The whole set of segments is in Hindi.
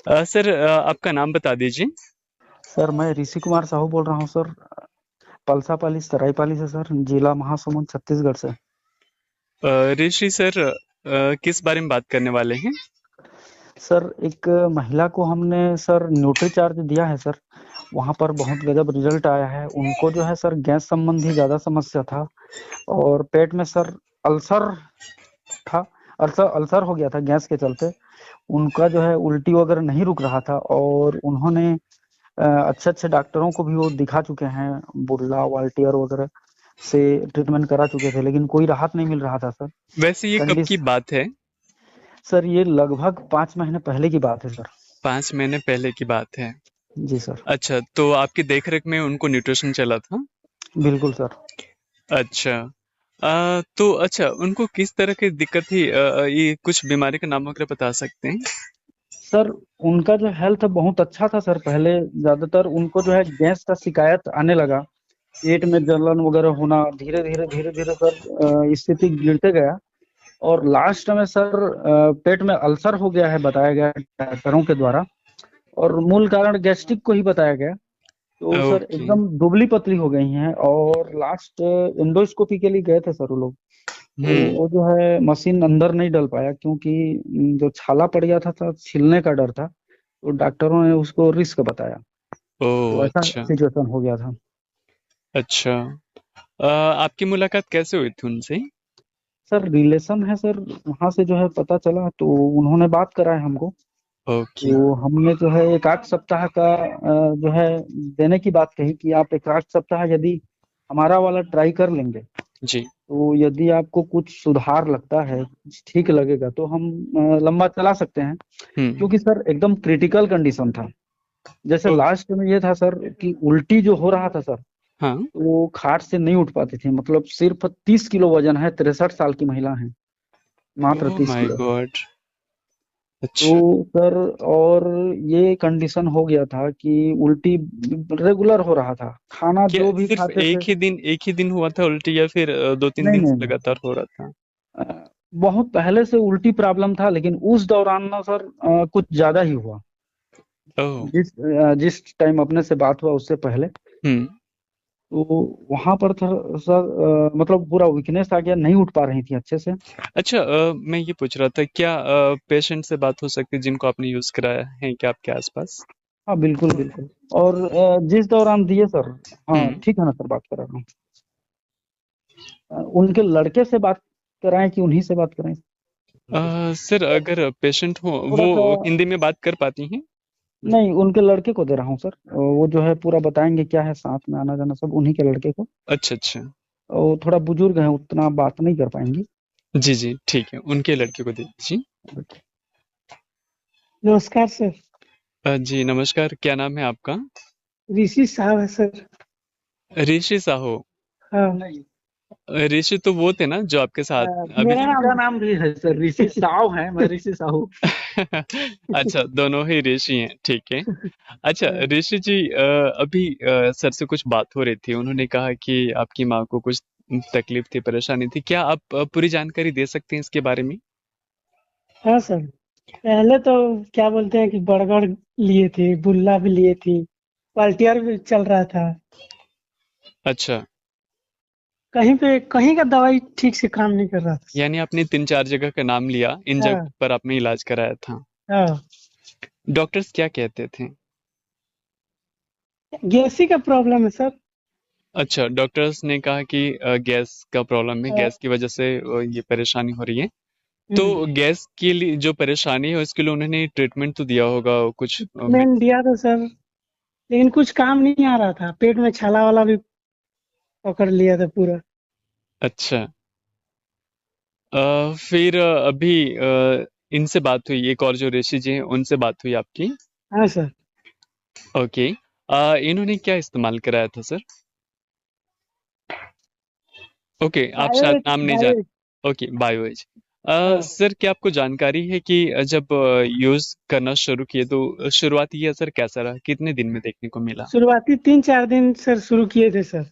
सर, आपका नाम बता दीजिए। सर मैं ऋषि कुमार साहू बोल रहा हूँ सर। पलसापाली सरायपाली से सर, जिला महासमुंद छत्तीसगढ़ से। ऋषि सर, किस बारे में बात करने वाले हैं? सर एक महिला को हमने सर न्यूट्री चार्ज दिया है सर। वहाँ पर बहुत गजब रिजल्ट आया है। उनको जो है सर गैस संबंधी ज्यादा समस्या था, और पेट में सर अल्सर था। अल्सर अल्सर हो गया था गैस के चलते। उनका जो है उल्टी वगैरह नहीं रुक रहा था, और उन्होंने अच्छे अच्छे डॉक्टरों को भी वो दिखा चुके हैं। बुर्ला वाल्टियर वगैरह से ट्रीटमेंट करा चुके थे, लेकिन कोई राहत नहीं मिल रहा था सर। वैसे ये कब की कंडीस बात है? सर ये लगभग 5 महीने पहले की बात है सर। 5 महीने पहले की बात है। जी सर। अच्छा, तो आपकी देखरेख में उनको न्यूट्रिशन चला था? बिल्कुल सर। अच्छा। तो अच्छा, उनको किस तरह की दिक्कत थी? ये कुछ बीमारी का नाम वगैरह बता सकते हैं? सर उनका जो हेल्थ बहुत अच्छा था सर। पहले ज्यादातर उनको जो है गैस का शिकायत आने लगा, पेट में जलन वगैरह होना। धीरे धीरे सर स्थिति गिरते गया, और लास्ट में सर पेट में अल्सर हो गया है बताया गया डॉक्टरों के द्वारा। और मूल कारण गैस्ट्रिक को ही बताया गया। तो सर ओके। एकदम दुबली पतली हो गई हैं, और लास्ट एंडोस्कोपी के लिए गए थे सर वो लोग। तो हम्म। वो जो है मशीन अंदर नहीं डल पाया, क्योंकि जो छाला पड़ गया था छिलने का डर था। तो डॉक्टरों ने उसको रिस्क बताया। ओह, तो ऐसा अच्छा। सिचुएशन हो गया था। अच्छा। आपकी मुलाकात कैसे हुई थी उनसे? सर रिलेशन है सर, वहां से जो है पता चला, तो उन्होंने बात कराया हमको। ओके। तो हमने जो है एक आध सप्ताह का जो है देने की बात कही, कि आप एक आध सप्ताह यदि हमारा वाला ट्राई कर लेंगे, जी। तो यदि आपको कुछ सुधार लगता है, ठीक लगेगा, तो हम लंबा चला सकते हैं। हम्म। क्योंकि सर एकदम क्रिटिकल कंडीशन था। जैसे ओ, लास्ट में ये था सर कि उल्टी जो हो रहा था सर, हाँ। तो वो खाट से नहीं उठ पाती थी। मतलब सिर्फ 30 किलो वजन है, 63 साल की महिला है, मात्र ओह तीस माय किलो गॉड। तो अच्छा। सर, और ये कंडीशन हो गया था कि उल्टी रेगुलर हो रहा था, खाना क्या जो भी सिर्फ खाते थे। एक ही दिन हुआ था उल्टी, या फिर 2-3 दिन नहीं से नहीं, लगातार हो रहा था? अ, बहुत पहले से उल्टी प्रॉब्लम था, लेकिन उस दौरान ना सर कुछ ज्यादा ही हुआ। ओह। जिस टाइम अपने से बात हुआ उससे पहले, हम्म। तो वहां पर था सर मतलब पूरा वीकनेस आ गया, नहीं उठ पा रही थी अच्छे से। अच्छा, मैं ये पूछ रहा था, क्या पेशेंट से बात हो सकती है जिनको आपने यूज कराया है क्या आपके आसपास? हाँ बिल्कुल बिल्कुल। और जिस दौरान दिए सर, हाँ हम्म। ठीक है ना सर, बात करा रहा हूँ। उनके लड़के से बात कराएं कि उन्हीं से बात कराएं? सर, अगर पेशेंट हो थोड़ा वो सा, हिंदी में बात कर पाती हैं? नहीं उनके लड़के को दे रहा हूँ सर। वो जो है पूरा बताएंगे क्या है, साथ में आना जाना सब उन्हीं के लड़के को। अच्छा, अच्छा। वो थोड़ा बुजुर्ग है, उतना बात नहीं कर पाएंगी। जी, जी, ठीक है, उनके लड़के को दे दीजिए। नमस्कार सर। जी, नमस्कार, क्या नाम है आपका? ऋषि साहब है सर। ऋषि साहू। हाँ नहीं, ऋषि तो वो थे ना जो आपके साथ अभी? मेरा नाम भी है सर, ऋषि साहू है, मैं ऋषि साहू। अच्छा, दोनों ही ऋषि हैं, ठीक है। अच्छा हाँ ऋषि जी, अभी सर से कुछ बात हो रही थी, उन्होंने कहा कि आपकी माँ को कुछ तकलीफ थी, परेशानी थी। क्या आप पूरी जानकारी दे सकते हैं इसके बारे में? हाँ सर, पहले तो क्या बोलते हैं कि बड़गड़ लिए थे, बुल्ला भी लिए थी, पाल्टियर भी चल रहा था। अच्छा। कहीं पे कहीं का दवाई ठीक से काम नहीं कर रहा यानी आपने 3-4 जगह का नाम लिया, इन था। जगह पर आपने इलाज कराया था। हाँ, डॉक्टर्स क्या कहते थे? गैसी का प्रॉब्लम है सर। अच्छा, डॉक्टर्स ने कहा कि गैस का प्रॉब्लम है, हाँ, गैस की वजह से ये परेशानी हो रही है। तो हम्म, गैस के लिए जो परेशानी है उसके लिए उन्होंने ट्रीटमेंट तो दिया होगा कुछ ट्रीटमेंट दिया था सर, लेकिन कुछ काम नहीं आ रहा था। पेट में छाला वाला भी पकड़ लिया था पूरा। अच्छा। फिर अभी इनसे बात हुई, एक और जो ऋषि जी हैं उनसे बात हुई आपकी? हाँ सर। ओके। इन्होंने क्या इस्तेमाल कराया था सर? ओके, आप शायद बायो नाम नहीं जान। Bio okay, bio age. हाँ, सर, क्या आपको जानकारी है कि जब यूज करना शुरू किए तो शुरुआती ये असर कैसा रहा, कितने दिन में देखने को मिला? शुरुआती 3-4 दिन सर शुरू किए थे सर।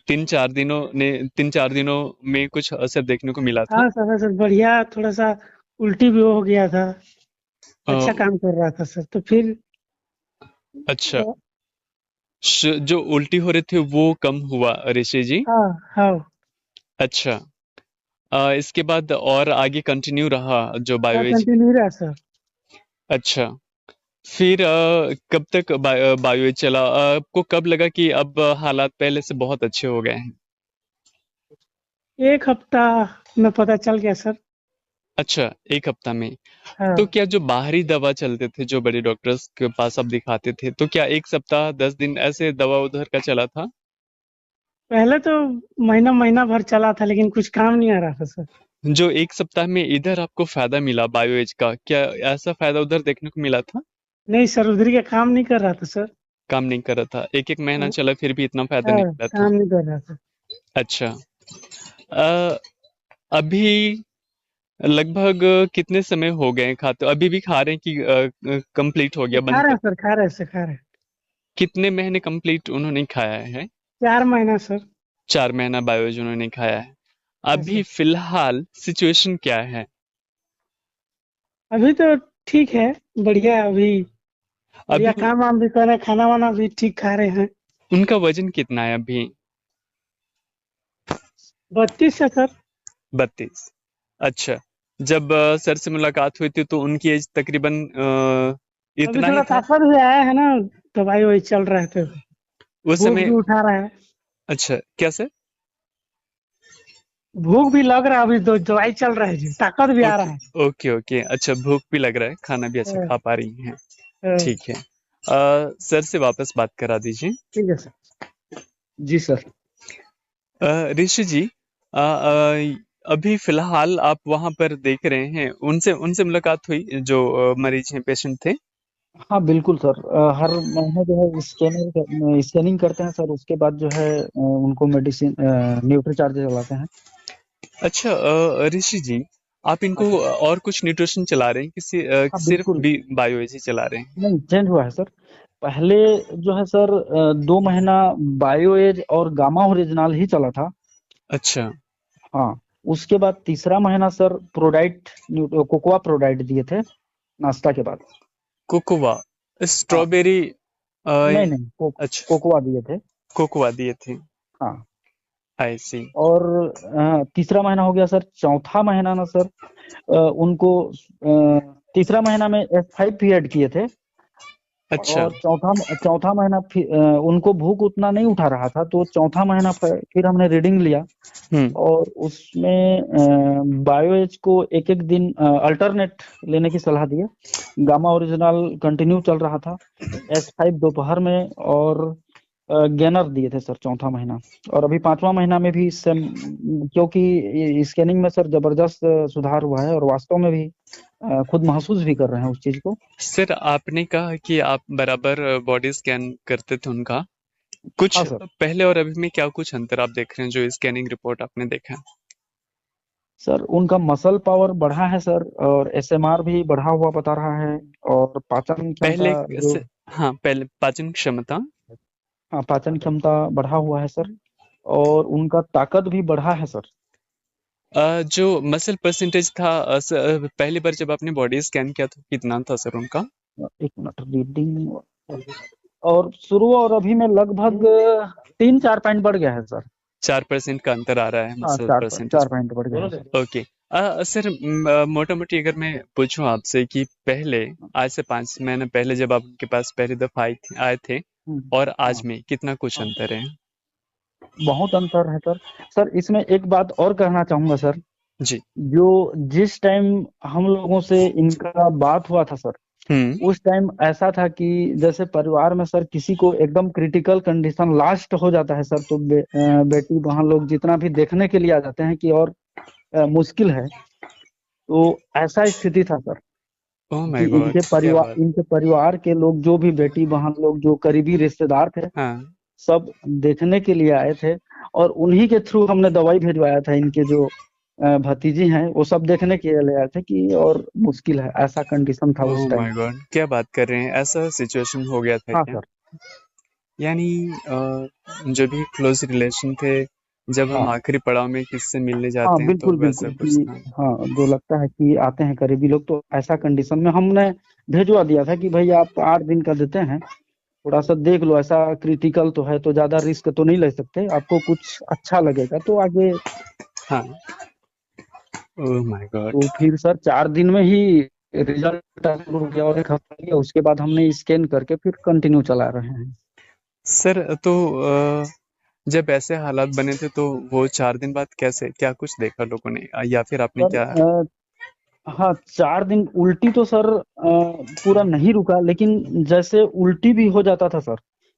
3-4 दिनों में कुछ असर देखने को मिला था? हाँ सर, हाँ सर, बढ़िया। थोड़ा सा उल्टी भी हो गया था। अ, अच्छा काम कर रहा था सर। तो फिर अच्छा। अ, जो उल्टी हो रहे थे वो कम हुआ ऋषि जी? हाँ हाँ अच्छा। इसके बाद और आगे कंटिन्यू रहा जो हाँ, बायोएज? कंटिन्यू रहा सर। अच्छा। फिर कब तक बायोएज चला? आपको कब लगा कि अब हालात पहले से बहुत अच्छे हो गए हैं? 1 हफ्ता में पता चल गया सर। अच्छा, एक हफ्ता में। तो हाँ, क्या जो बाहरी दवा चलते थे, जो बड़े डॉक्टर्स के पास आप दिखाते थे, तो क्या 1 सप्ताह 10 दिन ऐसे दवा उधर का चला था? पहले तो महीना महीना भर चला था, लेकिन कुछ काम नहीं आ रहा था सर। जो 1 सप्ताह में इधर आपको फायदा मिला बायोएज का, क्या ऐसा फायदा उधर देखने को मिला था? नहीं सर, उधर का काम नहीं कर रहा था सर। काम नहीं कर रहा था, एक एक महीना वो- चला फिर भी इतना फायदा नहीं हाँ, मिला था? काम नहीं कर रहा था। अच्छा। अ, अभी लगभग कितने समय हो गए खाते? अभी भी खा रहे हैं कि कंप्लीट हो ये गया खा बंद रहे कर? हैं सर, खा रहे हैं सर, खा रहे हैं। कितने महीने कंप्लीट उन्होंने खाया है? 4 महीना सर। 4 महीना बायोज उन्होंने खाया है। हाँ अभी सर। फिलहाल सिचुएशन क्या है? अभी तो ठीक है, बढ़िया है अभी। बढ़िया अभी काम वाम भी कर रहे हैं, खाना वाना भी ठीक खा रहे हैं। उनका वजन कितना है अभी? 32 है सर। 32। अच्छा। जब सर से मुलाकात हुई थी तो उनकी एज तकरीबन अभी इतना ही थोड़ा था? ताकत भी आया है ना, दवाई वही चल रहा है तो उस भूख समय? भी उठा रहा है। अच्छा, क्या सर? भूख भी लग रहा है, अभी दो दवाई चल रहा है जी, ताकत भी आ ओके रहा है। Okay okay. अच्छा, भूख भी लग रहा है, खाना भी अच्छा हाँ, खा पा रही हैं। हाँ, ठीक है। सर से वापस बात करा दीजिए। ठीक है सर। जी सर। ऋषि जी, अभी फिलहाल आप वहां पर देख रहे हैं, उनसे उनसे मुलाकात हुई जो मरीज हैं, पेशेंट थे? हाँ बिल्कुल सर, हर महीने जो है स्कैनिंग करते हैं सर, उसके बाद जो है उनको मेडिसिन न्यूट्री चार्ज चलाते हैं। अच्छा। ऋषि जी, आप हाँ इनको सर। और कुछ न्यूट्रिशन चला रहे हैं कि हाँ सिर्फ बिल्कुल। बायोएजी चला रहे हैं? नहीं, चेंज हुआ है सर। पहले जो है सर 2 महीना बायो एज और गामा ओरिजिनल ही चला था। अच्छा। हाँ। उसके बाद तीसरा महीना सर प्रोडाइट, कोकोआ प्रोडाइट दिए थे नाश्ता के बाद। कोकोवा, हाँ। स्ट्रॉबेरी? नहीं नहीं, अच्छा, कोकोआ दिए थे। कोकोवा दिए थे। हाँ। आई सी। और तीसरा महीना हो गया सर। चौथा महीना ना सर उनको तीसरा महीना में F5 पीरियड किए थे। अच्छा। और चौथा चौथा महीना उनको भूख उतना नहीं उठा रहा था, तो चौथा महीना फिर हमने रीडिंग लिया। हम्म। और उसमें बायोएज को एक एक दिन अल्टरनेट लेने की सलाह दिए। गामा ओरिजिनल कंटिन्यू चल रहा था, S5 दोपहर में, और गेनर दिए थे सर चौथा महीना। और अभी पांचवा महीना में भी सेम, क्योंकि स्कैनिंग में सर जबरदस्त सुधार हुआ है, और वास्तव में भी खुद महसूस भी कर रहे हैं उस चीज को। सर, आपने कहा कि आप बराबर बॉडी स्कैन करते थे उनका, कुछ हाँ सर। पहले और अभी में क्या कुछ अंतर आप देख रहे हैं जो स्कैनिंग रिपोर्ट आपने देखा है? सर उनका मसल पावर बढ़ा है सर, और एसएमआर भी बढ़ा हुआ बता रहा है। और पाचन क्षमता पहले जो, से? हाँ, पहले पाचन क्षमता। हाँ पाचन क्षमता बढ़ा हुआ है सर। और उनका ताकत भी बढ़ा है सर। जो मसल परसेंटेज था, पहली बार जब आपने बॉडी स्कैन किया तो कितना था सर उनका? एक मिनट रीडिंग। और शुरू और अभी में लगभग 3-4 पॉइंट बढ़ गया है सर। 4% का अंतर आ रहा है हाँ, मसल चार परसेंटेज चार पॉइंट बढ़ गया है सर। में। ओके। सर, मोटा मोटी अगर मैं पूछूं आपसे कि पहले, आज से 5 महीने पहले जब आप उनके पास पहली दफा आए थे और आज हाँ, में कितना कुछ अंतर है? बहुत अंतर है सर। सर इसमें एक बात और कहना चाहूंगा सर। जी। जो जिस टाइम हम लोगों से इनका बात हुआ था सर, हम्म। उस टाइम ऐसा था कि जैसे परिवार में सर किसी को एकदम क्रिटिकल कंडीशन लास्ट हो जाता है सर, तो बेटी बहन लोग जितना भी देखने के लिए आ जाते हैं कि और मुश्किल है। तो ऐसा स्थिति था सर, ओह कि माय गॉड, क्या बात! इनके परिवार के लोग, जो भी बेटी बहन लोग, जो करीबी रिश्तेदार थे, हाँ। सब देखने के लिए आए थे। और उन्हीं के थ्रू हमने दवाई भिजवाया था। इनके जो भतीजी हैं वो सब देखने के लिए आए थे कि और मुश्किल है, ऐसा कंडीशन था ओह उस टाइम। माय गॉड, क्या बात कर रहे हैं! ऐसा सिचुएशन हो गया था हाँ क्या? सर। यानी जो भी क्लोज रिलेशन थे जब हम हाँ आखिरी पड़ाव में किससे मिलने हाँ जाते हैं तो बिल्कुल वैसा बिल्कुल कुछ कि था। हाँ जो लगता है कि आते हैं करीबी लोग, तो ऐसा कंडीशन में हमने भेजवा दिया था कि भाई आप 8 दिन का देते हैं, थोड़ा सा देख लो, ऐसा क्रिटिकल तो है तो ज्यादा रिस्क तो नहीं ले सकते, आपको कुछ अच्छा लगेगा तो आगे। हाँ। ओह माय तो गॉड। फिर सर 4 दिन में ही रिजल्ट आना शुरू हो गया, और एक हफ्ता गया, उसके बाद हमने स्कैन करके फिर कंटिन्यू चला रहे हैं। सर तो जब ऐसे हालात बने थे तो वो 4 दिन बाद कैसे क्या कुछ देखा लोगों ने, या फिर आपने सर क्या? हाँ 4 दिन उल्टी तो सर पूरा नहीं रुका, लेकिन जैसे उल्टी भी हो जाता था सर,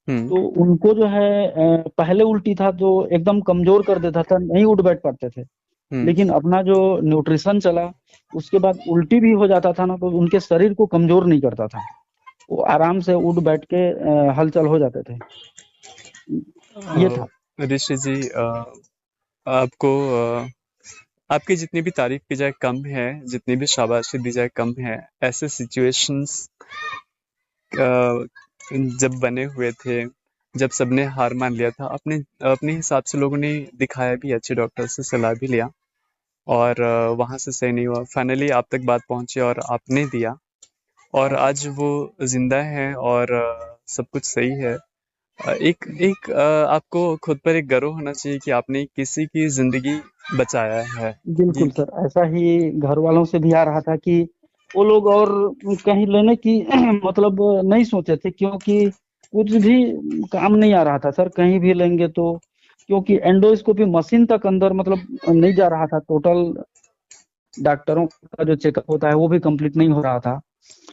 हम्म। तो उनको जो है पहले उल्टी था जो एकदम कमजोर कर देता था, नहीं उठ बैठ पाते थे। हम्म। लेकिन अपना जो न्यूट्रिशन चला, उसके बाद उल्टी भी हो जाता था ना, तो उनके शरीर को कमजोर नहीं करता था, वो आराम से उठ बैठ के हलचल हो जाते थे। ये था। ऋषि जी, आपको आपकी जितनी भी तारीफ की जाए कम है, जितनी भी शाबाशी दी जाए कम है। ऐसे सिचुएशंस जब बने हुए थे, जब सबने हार मान लिया था, अपने अपने हिसाब से लोगों ने दिखाया भी, अच्छे डॉक्टर से सलाह भी लिया, और वहां से सही नहीं हुआ, फाइनली आप तक बात पहुंची और आपने दिया, और आज वो जिंदा है और सब कुछ सही है। एक एक आपको खुद पर एक गर्व होना चाहिए कि आपने किसी की जिंदगी बचाया है। ये बिल्कुल सर, ऐसा ही घर वालों से भी आ रहा था कि वो लोग और कहीं लेने की मतलब नहीं सोचे थे, क्योंकि कुछ भी काम नहीं आ रहा था सर, कहीं भी लेंगे तो, क्योंकि एंडोस्कोपी मशीन तक अंदर मतलब नहीं जा रहा था, टोटल डॉक्टरों का जो चेकअप होता है वो भी कंप्लीट नहीं हो रहा था।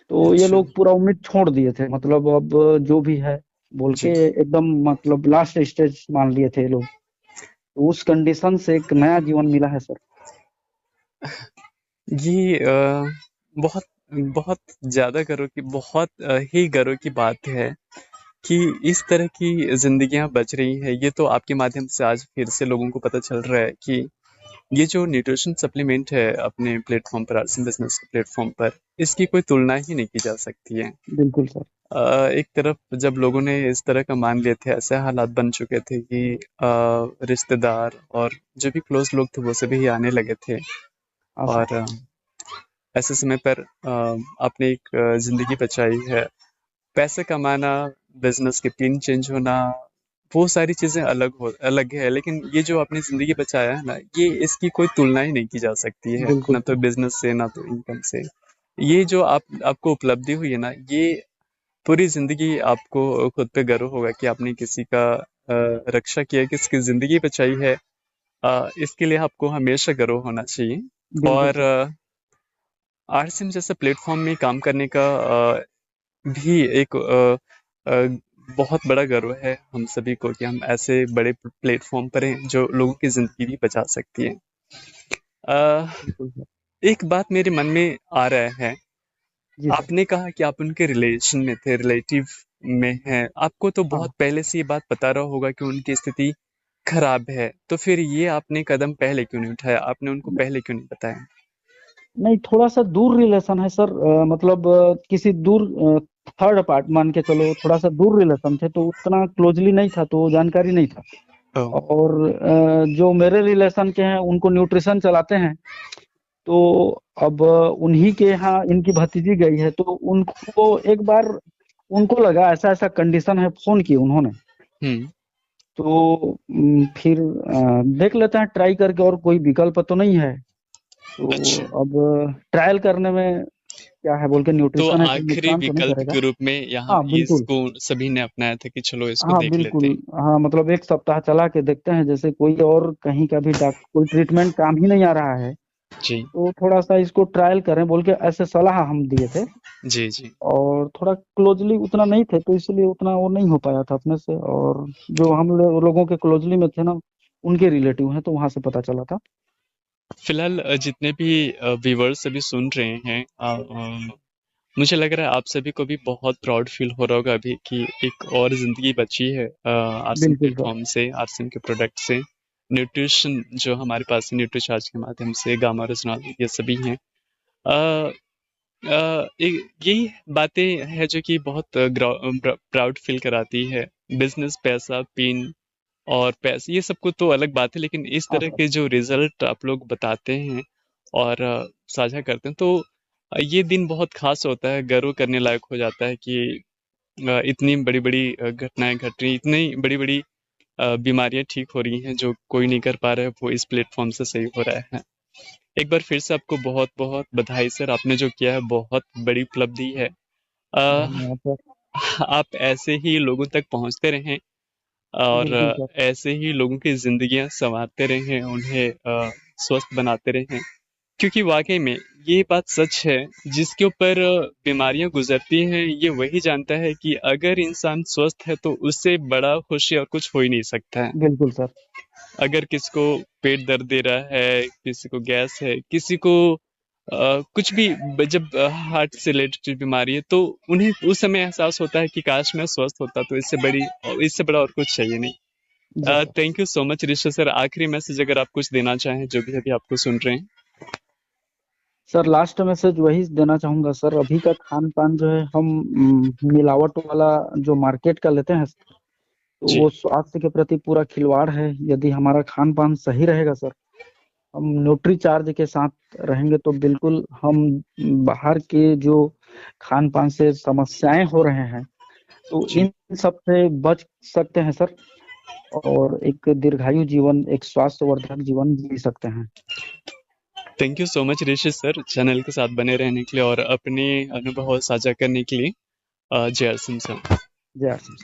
तो ये अच्छा। लोग पूरा उम्मीद छोड़ दिए थे, मतलब अब जो भी है बोल के जी। एकदम मतलब लास्ट स्टेज मान लिए थे ये लोग। तो उस कंडीशन से एक नया जीवन मिला है सर। ये बहुत बहुत ज्यादा गर्व की, बहुत ही गर्व की बात है कि इस तरह की जिंदगियां बच रही हैं। ये तो आपके माध्यम से आज फिर से लोगों को पता चल रहा है कि ये जो न्यूट्रिशन सप्लीमेंट है अपने प्लेटफॉर्म पर, आरसिम बिजनेस के प्लेटफॉर्म पर, इसकी कोई तुलना ही नहीं की जा सकती है। बिल्कुल सर। एक तरफ जब लोगों ने इस तरह का मान लिए थे, ऐसे हालात बन चुके थे कि रिश्तेदार और जो भी क्लोज लोग थे वो सभी आने लगे थे, हाँ सर। और ऐसे समय पर आपने एक जिंदगी बचाई है। पैसे कमाना, बिजनेस के पिन चेंज होना, वो सारी चीजें अलग है, लेकिन ये जो आपने जिंदगी बचाया है ना, ये इसकी कोई तुलना ही नहीं की जा सकती है, बिल्कुल ना तो सर। बिजनेस से ना तो इनकम से। ये जो आपको उपलब्धि हुई है ना, ये पूरी जिंदगी आपको खुद पे गर्व होगा कि आपने किसी का रक्षा किया, किसी की जिंदगी बचाई है। इसके लिए आपको हमेशा गर्व होना चाहिए। बिल्कुल और सर। आरसिम जैसे प्लेटफॉर्म में काम करने का भी एक बहुत बड़ा गर्व है हम सभी को कि हम ऐसे बड़े प्लेटफॉर्म पर हैं जो लोगों की जिंदगी भी बचा सकती है। अ, बिल्कुल सर। एक बात मेरे मन में आ रहा है। जी सर। आपने कहा कि आप उनके रिलेशन में थे, रिलेटिव में हैं, आपको तो बहुत हाँ। पहले से ये बात पता रहा होगा कि उनकी स्थिति खराब है, तो फिर ये आपने कदम पहले क्यों नहीं उठाया, आपने उनको पहले क्यों नहीं बताया? नहीं, थोड़ा सा दूर रिलेशन है सर, मतलब किसी दूर थर्ड पार्ट मान के चलो, थोड़ा सा दूर रिलेशन थे, तो उतना क्लोजली नहीं था, तो जानकारी नहीं था। ओ। और जो मेरे रिलेशन के हैं उनको न्यूट्रिशन चलाते हैं, तो अब उन्हीं के यहाँ इनकी भतीजी गई है, तो उनको एक बार उनको लगा ऐसा ऐसा कंडीशन है, फोन की उन्होंने। हम्म। तो फिर देख लेते हैं ट्राई करके, और कोई विकल्प तो नहीं है। तो अच्छा। अब ट्रायल करने में क्या है बोल के, तो न्यूट्रिशन है तो आखिरी नुकसान तो नहीं विकल्प करेगा। के रूप में यहाँ हाँ बिल्कुल। इसको सभी ने अपनाया था कि चलो इसको हाँ देख लेते बिल्कुल। हैं। हाँ मतलब एक सप्ताह चला के देखते हैं, जैसे कोई और कहीं का भी डॉक्टर कोई ट्रीटमेंट काम ही नहीं आ रहा है, जी। तो थोड़ा सा इसको ट्रायल करें बोल के ऐसे सलाह हम दिए थे। जी। जी। और थोड़ा क्लोजली उतना नहीं थे, तो इसलिए उतना वो नहीं हो पाया था अपने से, और जो हम लोगों के क्लोजली में थे ना, उनके रिलेटिव हैं, तो वहां से पता चला था। फिलहाल जितने भी व्यूवर्स अभी सुन रहे हैं, मुझे लग रहा है आप सभी को भी बहुत प्राउड फील हो रहा होगा अभी कि एक और जिंदगी बची है आरसिम बिल्कुल सर। प्लेटफॉर्म से, आरसिम के प्रोडक्ट से। न्यूट्रिशन जो हमारे पास है, न्यूट्रीचार्ज के माध्यम से, गामा रेजोनाल, ये सभी हैं। अ, यही बातें हैं जो कि बहुत प्राउड फील कराती है। बिजनेस, पैसा, पिन, और पैसे ये सब को तो अलग बात है, लेकिन इस हाँ तरह सर। के जो रिजल्ट आप लोग बताते हैं और साझा करते हैं, तो ये दिन बहुत खास होता है, गर्व करने लायक हो जाता है कि इतनी बड़ी बड़ी घटनाएं घट रही, इतनी बड़ी बड़ी बीमारियां ठीक हो रही हैं, जो कोई नहीं कर पा रहा है वो इस प्लेटफॉर्म से सही हो रहा है। एक बार फिर से आपको बहुत बहुत बधाई सर, आपने जो किया है बहुत बड़ी उपलब्धि है। अ, धन्यवाद सर। आप ऐसे ही लोगों तक पहुंचते रहें और बिल्कुल सर। ऐसे ही लोगों की जिंदगियां संवारते रहें, उन्हें स्वस्थ बनाते रहें, क्योंकि वाकई में ये बात सच है, जिसके ऊपर बीमारियां गुजरती हैं ये वही जानता है कि अगर इंसान स्वस्थ है तो उससे बड़ा खुशी और कुछ हो ही नहीं सकता है। बिल्कुल सर। अगर किसी को पेट दर्द दे रहा है, किसी को गैस है, किसी को कुछ भी जब हार्ट से रिलेटेड बीमारी है, तो उन्हें उस समय एहसास होता है कि काश मैं स्वस्थ होता, तो इससे बड़ा और कुछ चाहिए जी नहीं। Sir. Thank you so much Rishi sir. आखिरी मैसेज अगर आप कुछ देना चाहें, जो भी अभी आपको सुन रहे हैं। सर लास्ट मैसेज वही देना चाहूंगा सर, अभी का खान पान जो है हम मिलावट वाला जो मार्केट का लेते हैं, तो जी। वो स्वास्थ्य के प्रति पूरा खिलवाड़ है। यदि हमारा खान पान सही रहेगा सर, हम न्यूट्री चार्ज के साथ रहेंगे, तो बिल्कुल हम बाहर के जो खान पान से समस्याएं हो रहे हैं, तो जी। इन सब से बच सकते हैं सर, और एक दीर्घायु जीवन, एक स्वास्थ्यवर्धक जीवन जी सकते हैं। Thank you so much Rishi sir, channel के साथ बने रहने के लिए और अपने अनुभव साझा करने के लिए। जय सिंह सर। जय सिंह।